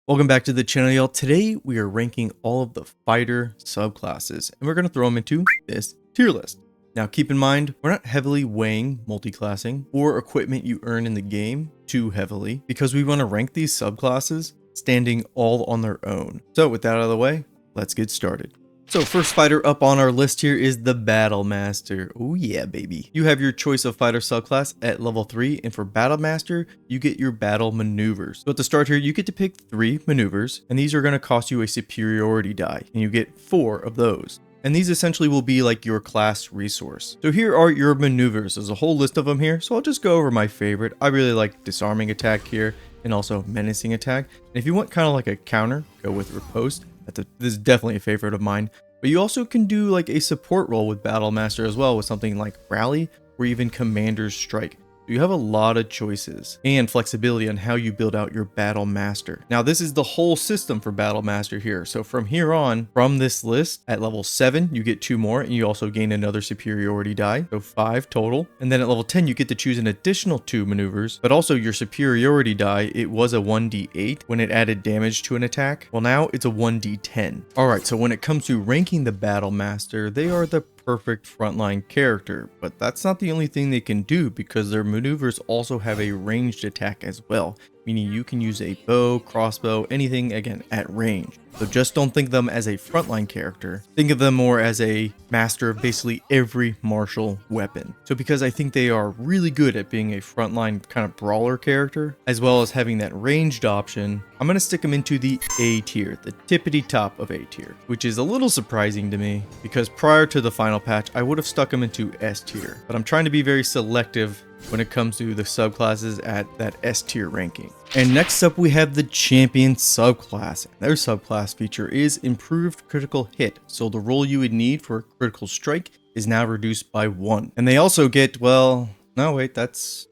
Welcome back to the channel, y'all. Today we are ranking all of the fighter subclasses and we're going to throw them into this tier list. Now keep in mind, we're not heavily weighing multi-classing or equipment you earn in the game too heavily because we want to rank these subclasses standing all on their own. So with that out of the way, let's get started. So first fighter up on our list here is the Battle Master. Oh yeah, baby. You have your choice of fighter subclass at level 3, and for Battle Master, you get your battle maneuvers. So at the start here, you get to pick 3 maneuvers, and these are going to cost you a superiority die, and you get 4 of those. And these essentially will be like your class resource. So here are your maneuvers. There's a whole list of them here, so I'll just go over my favorite. I really like disarming attack here, and also menacing attack. And if you want kind of like a counter, go with riposte. This is definitely a favorite of mine. But you also can do like a support role with Battle Master as well with something like Rally or even Commander's Strike. So you have a lot of choices and flexibility on how you build out your Battle Master. Now this is the whole system for Battle Master here. So from here on, from this list, at level 7, you get 2 more and you also gain another superiority die. So 5 total. And then at level 10, you get to choose an additional 2 maneuvers, but also your superiority die, it was a 1d8 when it added damage to an attack. Well, now it's a 1d10. All right, so when it comes to ranking the Battle Master, they are the perfect frontline character, but that's not the only thing they can do because their maneuvers also have a ranged attack as well, meaning you can use a bow, crossbow, anything again at range. So just don't think of them as a frontline character. Think of them more as a master of basically every martial weapon. So because I think they are really good at being a frontline kind of brawler character, as well as having that ranged option, I'm going to stick them into the A tier, the tippity top of A tier, which is a little surprising to me because prior to the final patch, I would have stuck them into S tier, but I'm trying to be very selective when it comes to the subclasses at that S tier ranking. And next up we have the Champion subclass. Their subclass feature is improved critical hit, so the roll you would need for a critical strike is now reduced by 1. And they also get, well, no wait, that's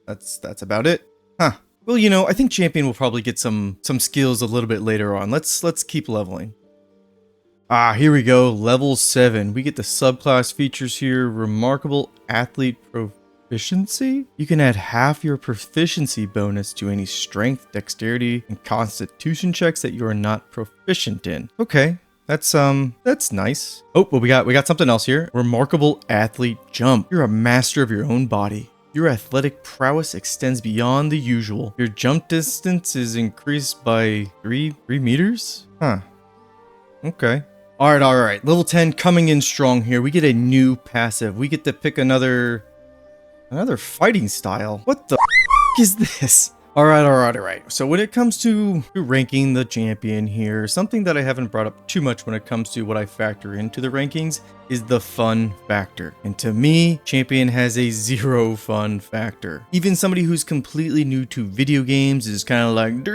about it. Huh. Well, you know, I think Champion will probably get some skills a little bit later on. Let's keep leveling. Ah, here we go, level 7. We get the subclass features here. Remarkable athlete proficiency. You can add half your proficiency bonus to any strength, dexterity, and constitution checks that you are not proficient in. Okay, that's nice. Oh, well, we got something else here. Remarkable athlete jump. You're a master of your own body. Your athletic prowess extends beyond the usual. Your jump distance is increased by 3 meters? Huh. Okay. All right. Level 10 coming in strong here. We get a new passive. We get to pick another fighting style. What the is this? All right. So when it comes to ranking the champion here, something that I haven't brought up too much when it comes to what I factor into the rankings is the fun factor. And to me, champion has a 0 fun factor. Even somebody who's completely new to video games is kind of like,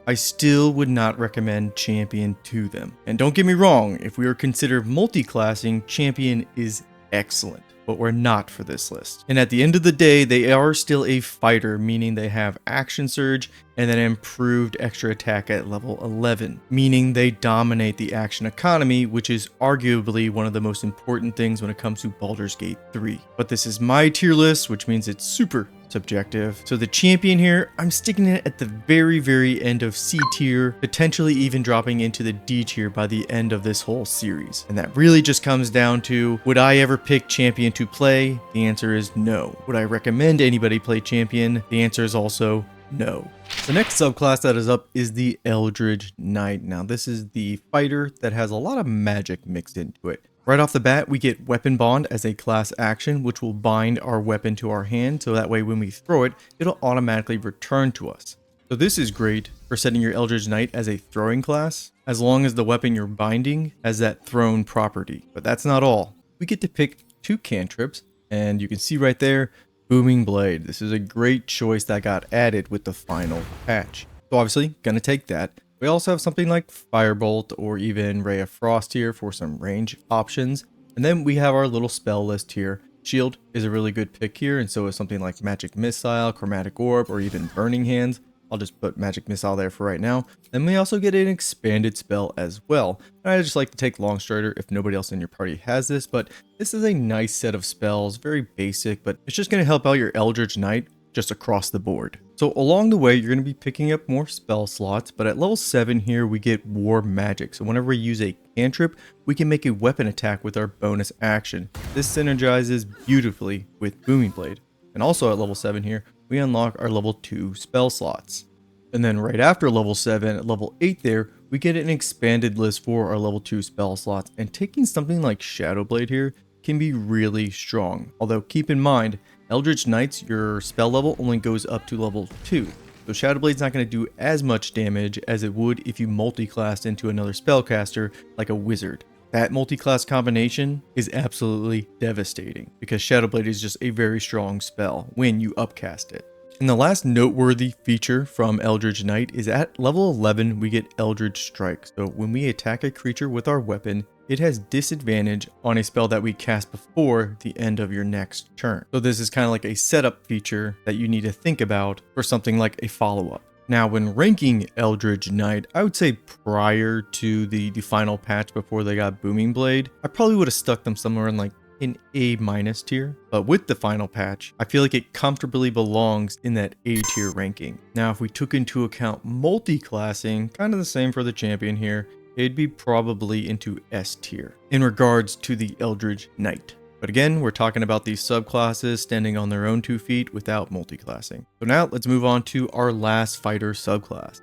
I still would not recommend champion to them. And don't get me wrong, if we are considered multi-classing, champion is excellent. But we're not for this list. And at the end of the day, they are still a fighter, meaning they have action surge and then improved extra attack at level 11, meaning they dominate the action economy, which is arguably one of the most important things when it comes to Baldur's Gate 3. But this is my tier list, which means it's super subjective. So the champion here, I'm sticking it at the very end of C tier, potentially even dropping into the D tier by the end of this whole series. And that really just comes down to, would I ever pick champion to play? The answer is no. Would I recommend anybody play champion? The answer is also no. The next subclass that is up is the Eldritch Knight. Now this is the fighter that has a lot of magic mixed into it. Right off the bat, we get Weapon Bond as a class action, which will bind our weapon to our hand, so that way when we throw it, it'll automatically return to us. So this is great for setting your Eldritch Knight as a throwing class, as long as the weapon you're binding has that thrown property. But that's not all. We get to pick 2 cantrips, and you can see right there, Booming Blade. This is a great choice that got added with the final patch. So obviously, gonna take that. We also have something like Firebolt or even Ray of Frost here for some range options. And then we have our little spell list here. Shield is a really good pick here, and so is something like Magic Missile, Chromatic Orb, or even Burning Hands. I'll just put Magic Missile there for right now. Then we also get an expanded spell as well. And I just like to take Longstrider if nobody else in your party has this, but this is a nice set of spells, very basic, but it's just going to help out your Eldritch Knight just across the board. So along the way, you're going to be picking up more spell slots, but at level 7 here, we get War Magic. So whenever we use a cantrip, we can make a weapon attack with our bonus action. This synergizes beautifully with Booming Blade. And also at level 7 here, we unlock our level 2 spell slots. And then right after level 7, at level 8 there, we get an expanded list for our level 2 spell slots. And taking something like Shadow Blade here can be really strong. Although keep in mind, Eldritch Knights, your spell level only goes up to level 2. So Shadow Blade's not going to do as much damage as it would if you multi-classed into another spellcaster like a wizard. That multi-class combination is absolutely devastating because Shadow Blade is just a very strong spell when you upcast it. And the last noteworthy feature from Eldritch Knight is at level 11 we get Eldritch Strike. So when we attack a creature with our weapon, it has disadvantage on a spell that we cast before the end of your next turn. So this is kind of like a setup feature that you need to think about for something like a follow-up. Now, when ranking Eldritch Knight, I would say prior to the final patch before they got Booming Blade, I probably would have stuck them somewhere in like an A- tier. But with the final patch, I feel like it comfortably belongs in that A tier ranking. Now, if we took into account multi-classing, kind of the same for the champion here, it'd be probably into S tier in regards to the Eldritch Knight. But again, we're talking about these subclasses standing on their own 2 feet without multiclassing. So now let's move on to our last fighter subclass.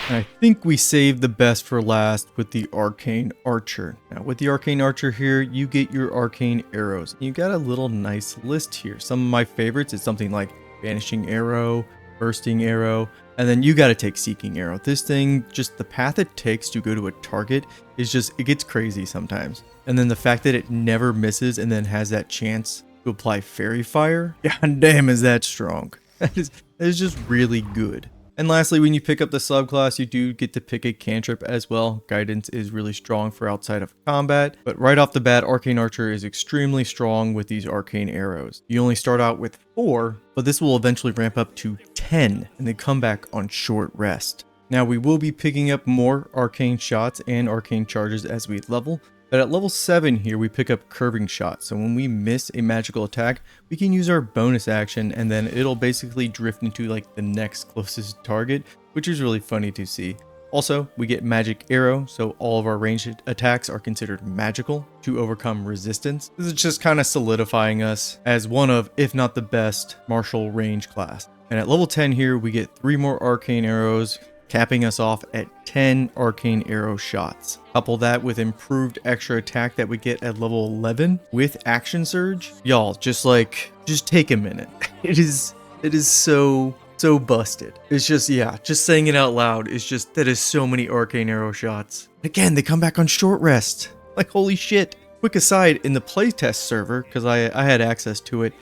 And I think we saved the best for last with the Arcane Archer. Now with the Arcane Archer here, you get your arcane arrows. You got a little nice list here. Some of my favorites is something like Vanishing Arrow, Bursting Arrow, and then you got to take Seeking Arrow. This thing, just the path it takes to go to a target is just, it gets crazy sometimes. And then the fact that it never misses and then has that chance to apply Fairy Fire, god damn is that strong. That is just really good. And lastly, when you pick up the subclass, you do get to pick a cantrip as well. Guidance is really strong for outside of combat, but right off the bat, Arcane Archer is extremely strong with these arcane arrows. You only start out with 4, but this will eventually ramp up to 10 and then come back on short rest. Now we will be picking up more arcane shots and arcane charges as we level, but at level 7 here, we pick up Curving Shot. So when we miss a magical attack, we can use our bonus action and then it'll basically drift into like the next closest target, which is really funny to see. Also, we get Magic Arrow, so all of our ranged attacks are considered magical to overcome resistance. This is just kind of solidifying us as one of, if not the best, martial range class. And at level 10 here, we get 3 more Arcane Arrows, capping us off at 10 Arcane Arrow shots. Couple that with improved extra attack that we get at level 11 with Action Surge. Y'all, just take a minute. It is so busted. It's just, yeah, just saying it out loud is just, that is so many Arcane Arrow shots. Again, they come back on short rest. Like, holy shit. Quick aside, in the playtest server, because I had access to it,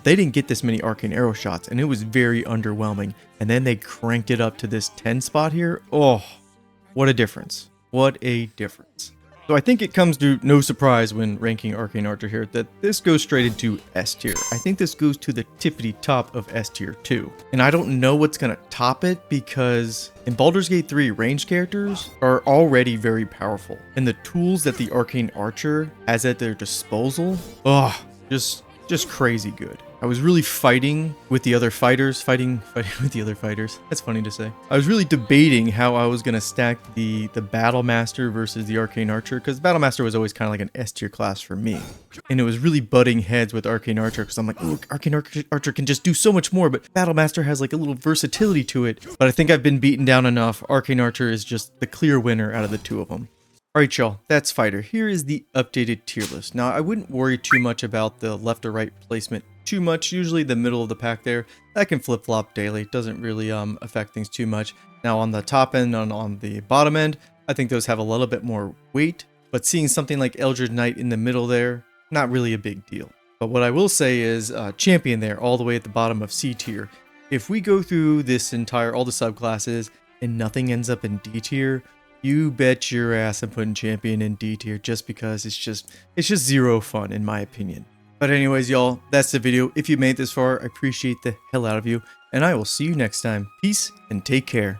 they didn't get this many Arcane Arrow shots, and it was very underwhelming. And then they cranked it up to this 10 spot here. Oh, what a difference. What a difference. So I think it comes to no surprise when ranking Arcane Archer here that this goes straight into S tier. I think this goes to the tippity top of S tier too. And I don't know what's going to top it because in Baldur's Gate 3, ranged characters are already very powerful. And the tools that the Arcane Archer has at their disposal, just crazy good. I was really fighting with the other fighters, fighting with the other fighters. That's funny to say. I was really debating how I was going to stack the Battle Master versus the Arcane Archer, because Battle Master was always kind of like an S tier class for me. And it was really butting heads with Arcane Archer, because I'm like, oh, Arcane Archer can just do so much more, but Battle Master has like a little versatility to it. But I think I've been beaten down enough. Arcane Archer is just the clear winner out of the two of them. Alright y'all, that's Fighter. Here is the updated tier list. Now I wouldn't worry too much about the left or right placement too much. Usually the middle of the pack there, that can flip-flop daily. It doesn't really affect things too much. Now on the top end, on the bottom end, I think those have a little bit more weight. But seeing something like Eldritch Knight in the middle there, not really a big deal. But what I will say is Champion there, all the way at the bottom of C tier. If we go through this all the subclasses, and nothing ends up in D tier, you bet your ass I'm putting Champion in D tier just because it's just zero fun in my opinion. But anyways, y'all, that's the video. If you made it this far, I appreciate the hell out of you, and I will see you next time. Peace and take care.